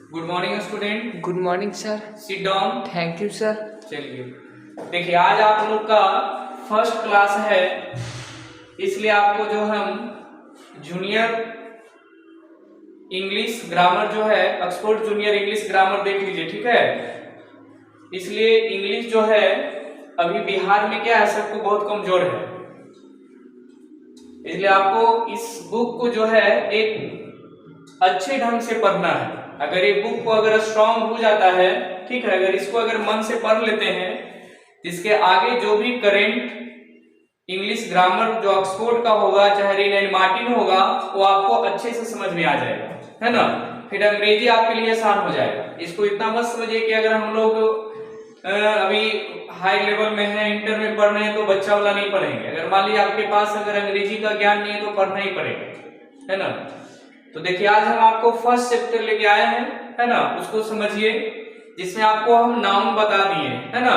Good morning student. Good morning sir. Sit down. Thank you sir. चलिए देखिए, आज आप लोग का फर्स्ट क्लास है, इसलिए आपको जो हम जूनियर इंग्लिश ग्रामर जो है, ऑक्सफोर्ड जूनियर इंग्लिश ग्रामर देख लीजिए, ठीक है। इसलिए इंग्लिश जो है अभी बिहार में क्या है, सबको बहुत कमजोर है, इसलिए आपको इस बुक को जो है एक अच्छे ढंग से पढ़ना है। अगर ये बुक को अगर स्ट्रांग हो जाता है, ठीक है, अगर इसको अगर मन से पढ़ लेते हैं, इसके आगे जो भी करेंट इंग्लिश ग्रामर जो ऑक्सफोर्ड का होगा, चाहे रीन एंड मार्टिन होगा, वो आपको अच्छे से समझ में आ जाएगा, है ना। फिर अंग्रेजी आपके लिए आसान हो जाएगा। इसको इतना मत समझिए कि अगर हम लोग अभी हाई लेवल में है, इंटर में पढ़ रहे हैं, तो बच्चा वाला नहीं पढ़ेंगे। अगर मान लीजिए आपके पास अगर अंग्रेजी का ज्ञान नहीं है तो पढ़ना ही पड़ेगा, है ना। तो देखिए, आज हम आपको फर्स्ट चैप्टर लेके आए हैं, है ना, उसको समझिए, जिसमें आपको हम नाउन बता दिए, है ना,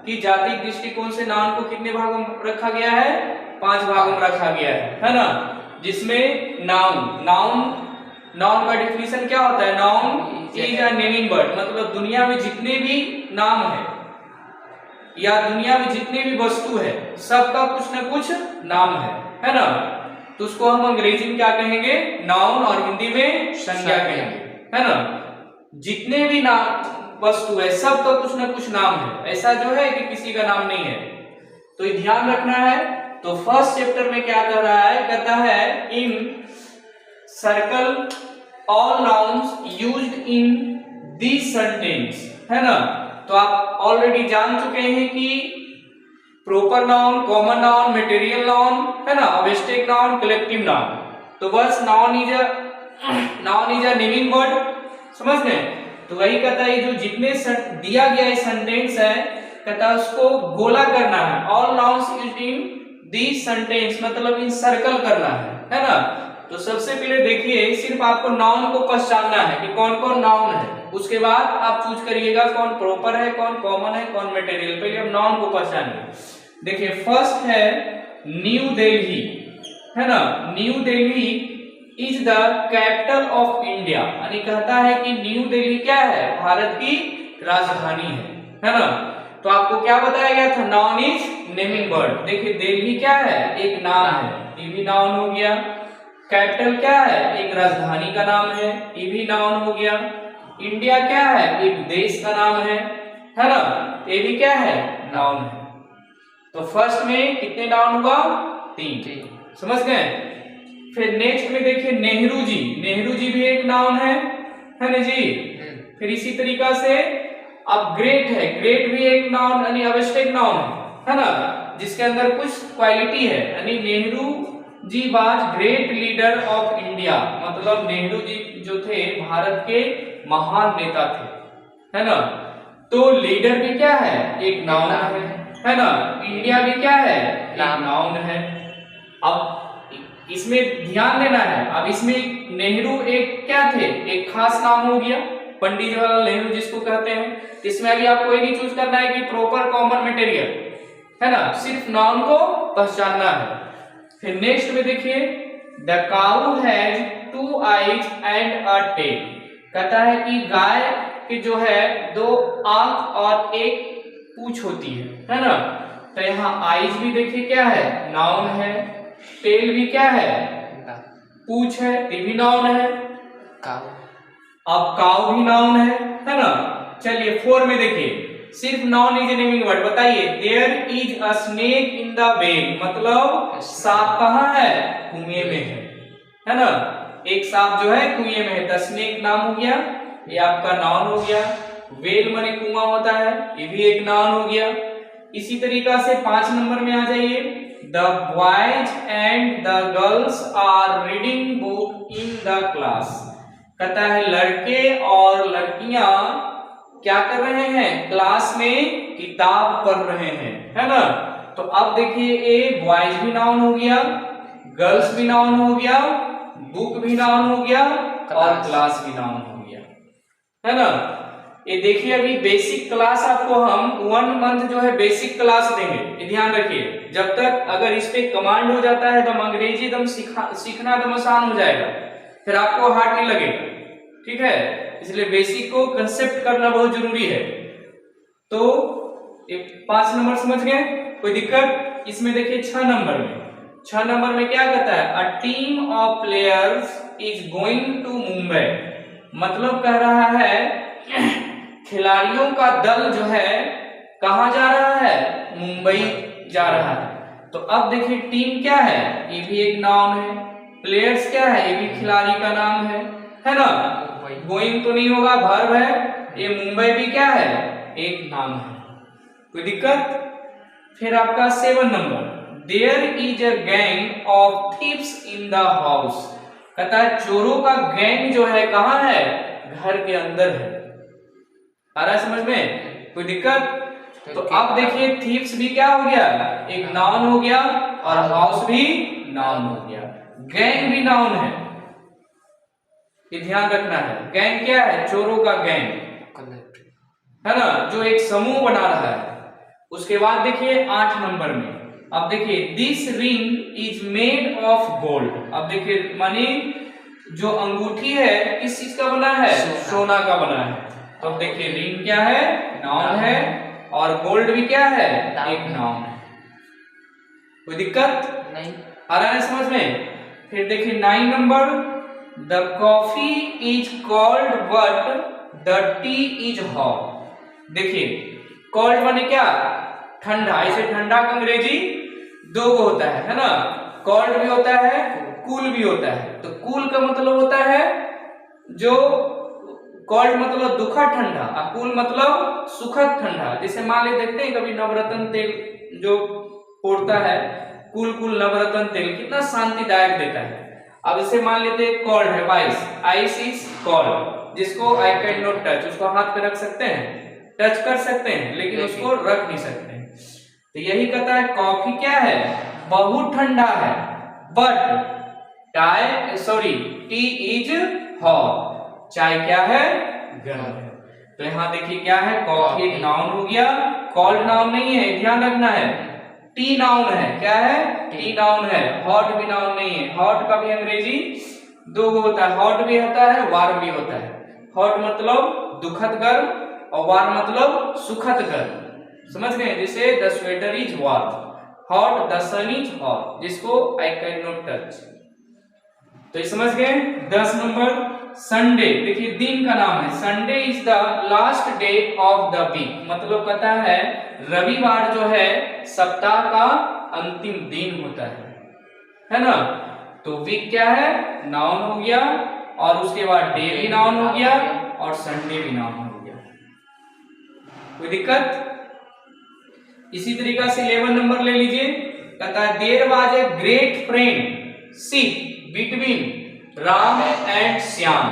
कि जाति दृष्टिकोण से नाउन को कितने भागों में रखा गया है, 5 भागों में रखा गया है ना। जिसमें नाउन का डिफिनीशन क्या होता है? Noun is a naming word, मतलब दुनिया में जितने भी नाम है या दुनिया में जितने भी वस्तु है, सबका कुछ न कुछ नाम है ना। तो उसको हम अंग्रेजी में क्या कहेंगे? नाउन, और हिंदी में संज्ञा कहेंगे, है ना। जितने भी नाम वस्तु है, सबका कुछ न कुछ नाम है, ऐसा जो है कि किसी का नाम नहीं है, तो ये ध्यान रखना है। तो फर्स्ट चैप्टर में क्या कर रहा है? कहता है in circle all nouns used in this sentence, है ना। तो आप ऑलरेडी जान चुके हैं कि proper noun, common noun, material noun, है ना, ऑब्जेक्टिव नाउन, कलेक्टिव नाउन। तो बस noun is a naming word, समझ गए। तो वही कहता है, जो जितने दिया गया है सेंटेंस है, कहता है उसको गोला करना है। All nouns used in this sentence, मतलब इन सर्कल करना है ना। तो सबसे पहले देखिए, सिर्फ आपको नाउन को पहचानना है कि कौन कौन नाउन है, उसके बाद आप चूज करिएगा कौन प्रॉपर है, कौन कॉमन है, कौन मटेरियल। पहले हम नाउन को पहचानिए। देखिए, फर्स्ट है न्यू दिल्ली, है ना। New Delhi is the capital of India, यानी कहता है कि न्यू दिल्ली क्या है? भारत की राजधानी है ना। तो आपको क्या बताया गया था? Noun is naming word. देखिए, दिल्ली क्या है? एक नाम है, ये भी नाउन हो गया। कैपिटल क्या है? एक राजधानी का नाम है, ये भी नाउन हो गया। इंडिया क्या है? एक देश का नाम है ना, ये भी क्या है? नाउन है। तो फर्स्ट में कितने नाउन हुआ? 3, समझ गए। फिर नेक्स्ट में देखिए, नेहरू जी, नेहरू जी भी एक नाउन है ना जी। फिर इसी तरीका से अब ग्रेट है, ग्रेट भी एक नाउन यानी ऑब्जेक्टिव नाउन है ना, जिसके अंदर कुछ क्वालिटी है, यानी Nehru ji was great leader of India, मतलब नेहरू जी जो थे भारत के महान नेता थे, है ना। तो लीडर भी क्या है? एक नाउन है ना। इंडिया भी क्या है? एक नाउन है। अब इसमें ध्यान देना है, अब इसमें नेहरू एक क्या थे? एक खास नाम हो गया, पंडित जवाहरलाल नेहरू जिसको कहते हैं। इसमें अभी आपको ये नहीं चूज करना है कि प्रॉपर, कॉमन, मटेरियल, है ना, सिर्फ नाउन को पहचानना है। फिर नेक्स्ट में देखिए, the cow has 2 eyes and a tail, कहता है कि गाय की जो है 2 आंख और एक पूंछ होती है ना। तो यहाँ आईज भी देखिए क्या है? नाउन है। टेल भी क्या है? पूंछ है, ये भी नाउन है। अब काऊ भी नाउन है ना। चलिए 4 में देखिए, सिर्फ नाउन इज नेमिंग वर्ड। बताइए, there is a snake in the well, मतलब सांप कहाँ है? कुएं में है ना। एक सांप जो है कुएं में है, द स्नेक नाम हो गया, ये आपका नाउन हो गया। वेल माने कुआं होता है, ये भी एक नाउन हो गया। इसी तरीका से 5 नंबर में आ जाइए, the boys and the girls are reading book in the class, कहता है लड़के और लड़कियां क्या कर रहे हैं? क्लास में किताब पढ़ रहे हैं, है ना। तो अब देखिए, ए बॉयज भी नाउन हो गया, गर्ल्स भी नाउन हो गया, बुक भी नाउन हो गया, और क्लास भी नाउन हो गया, है ना। ये देखिए, अभी बेसिक क्लास आपको हम 1 मंथ जो है बेसिक क्लास देंगे, ये ध्यान रखिए। जब तक अगर इस पे कमांड हो जाता है तो अंग्रेजी एकदम सीखना एकदम आसान हो जाएगा, फिर आपको हार्ड नहीं लगेगा, ठीक है। इसलिए बेसिक को कंसेप्ट करना बहुत जरूरी है। तो 5 नंबर समझ गए, कोई दिक्कत? इसमें देखिए 6 नंबर में क्या कहता है? A team of players is going to Mumbai. मतलब कह रहा है खिलाड़ियों का दल जो है कहां जा रहा है? मुंबई जा रहा है। तो अब देखिए टीम क्या है? ये भी एक नाउन है। प्लेयर्स क्या है? ये भी खिलाड़ी का नाम है ना? गोइंग तो नहीं होगा, वर्ब है। ये मुंबई भी क्या है? एक नाम है। कोई दिक्कत? फिर आपका 7 number, there is a gang of thieves in the house. कहता है चोरों का गैंग जो है कहां है? घर के अंदर है। आ रहा है समझ में? कोई दिक्कत? तो अब देखिए थीव्स भी क्या हो गया? एक नाउन हो गया, और हाउस भी नाउन हो गया। गैंग भी नाउन है, ये ध्यान रखना है। गैंग क्या है? चोरों का गैंग, है ना, जो एक समूह बना रहा है। उसके बाद देखिए 8 नंबर में, अब देखिए this ring is made of gold. अब देखिए मानी जो अंगूठी है किस चीज का बना है? सोना का बना है। तो अब देखिए रिंग क्या है? नाउन है, और गोल्ड भी क्या है? एक नाउन है। कोई दिक्कत नहीं? आ रहा है समझ में? फिर देखिए 9 number, the coffee is called but the T is hot. देखिए कॉल्ड माने क्या? ठंडा। इसे ठंडा का अंग्रेजी 2 को होता है ना? कॉल्ड भी होता है, कूल भी होता है। तो कूल का मतलब होता है जो कॉल्ड मतलब दुखद ठंडा, और कूल मतलब सुखद ठंडा। जैसे मान ले देखते हैं कभी नवरत्न तेल जो पोड़ता है, कूल कूल नवरत्न तेल कितना शांतिदायक देता है। अब इसे मान लेते हैं कॉल्ड है, आइस इज कॉल्ड, जिसको आई कैन नॉट टच, उसको हाथ पे रख सकते हैं, टच कर सकते हैं, लेकिन उसको रख नहीं सकते। तो यही कहता है कॉफी क्या है? बहुत ठंडा है, बट टी इज हॉट। चाय क्या है? गर्म है। तो यहाँ देखिए क्या है? कॉफी एक नाउन हो गया, कॉल्ड नाउन नहीं है, ध्यान रखना है। टी नाउन है, क्या है? टी नाउन है। हॉट भी नाउन नहीं है। हॉट का भी अंग्रेजी 2 को होता है, हॉट भी होता है, वार्म भी होता है। हॉट मतलब दुखद गर्म, और वार्म मतलब सुखद गर्म। समझ गए? जैसे the sweater is warm, hot, the sun is hot, जिसको आई कैन नॉट टच। तो ये समझ गए? 10 नंबर, संडे। देखिए दिन का नाम है। Sunday is the last day of the week. मतलब कहता है रविवार जो है सप्ताह का अंतिम दिन होता है ना? तो वीक क्या है? नाउन हो गया, और उसके बाद डे भी नाउन हो गया, और संडे भी नाउन हो गया। कोई दिक्कत? इसी तरीका से 11 नंबर ले लीजिए। कहता है there was a great friendship between Ram and Shyam.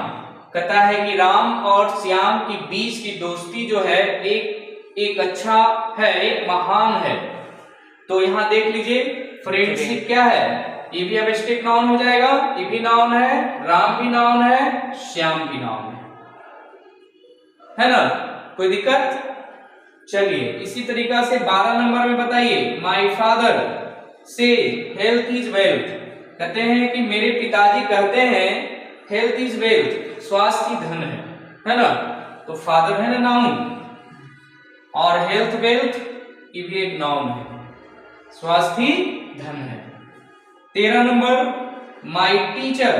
कहता है कि राम और श्याम के बीच की दोस्ती जो है एक अच्छा है, एक महान है। तो यहां देख लीजिए फ्रेंडशिप क्या है? ये भी अब स्टेट नाउन हो जाएगा, ये भी नाउन है, राम भी नाउन है, श्याम भी नाउन है ना? कोई दिक्कत? चलिए इसी तरीका से 12 नंबर में बताइए, माय फादर से हेल्थ इज वेल्थ। कहते हैं कि मेरे पिताजी कहते हैं हेल्थ इज वेल्थ, स्वास्थ्य धन है ना? तो फादर है ना नाउन, और हेल्थ वेल्थ ये भी एक नाउन है, स्वास्थ्य धन है। 13 number, my teacher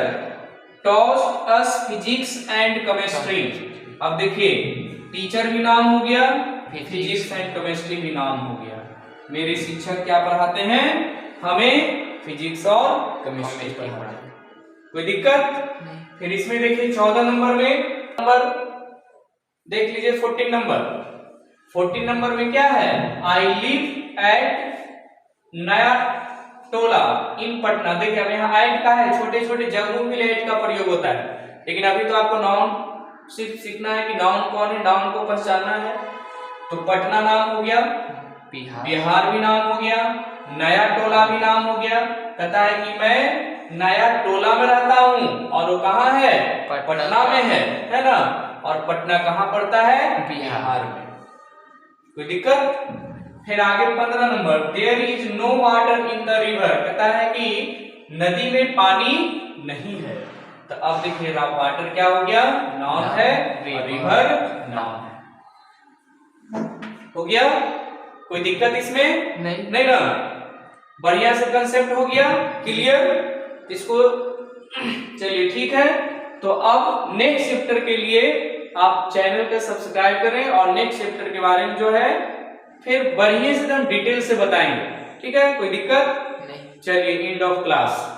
taught us physics and chemistry. अब देखिए टीचर भी नाम हो गया, फिजिक्स एंड केमिस्ट्री भी नाम हो गया। मेरे शिक्षक क्या पढ़ाते हैं? हमें फिजिक्स और केमिस्ट्री पढ़ाते हैं। कोई दिक्कत? फिर इसमें देखिए 14 नंबर में देख लीजिए 14 नंबर। 14 नंबर में क्या है? आई लिव एट नया टोला इन पटना। देखिए अब यहाँ एट का है, छोटे छोटे जगहों के लिए एट का प्रयोग होता है, लेकिन अभी तो आपको नाउन सिर्फ सीखना है कि नाउन कौन है, नाउन को पहचानना है। तो पटना नाम हो गया, बिहार भी नाम हो गया, नया टोला भी नाम हो गया। कहता है कि मैं नया टोला में रहता हूँ, और वो कहाँ है? पटना में है ना? और पटना कहाँ पड़ता है? बिहार में। कोई दिक्कत? फिर आगे 15 number, there is no water in the river. कहता है कि नदी में पानी नहीं है। तो अब देखिए वाटर क्या हो गया, नाउन है, रिवर नाउन है। हो गया, कोई दिक्कत इसमें नहीं ना, बढ़िया से कंसेप्ट हो गया क्लियर इसको। चलिए ठीक है, तो अब नेक्स्ट चैप्टर के लिए आप चैनल को सब्सक्राइब करें और नेक्स्ट चैप्टर के बारे में जो है फिर बढ़िया से हम डिटेल से बताएंगे, ठीक है, कोई दिक्कत नहीं। चलिए एंड ऑफ क्लास।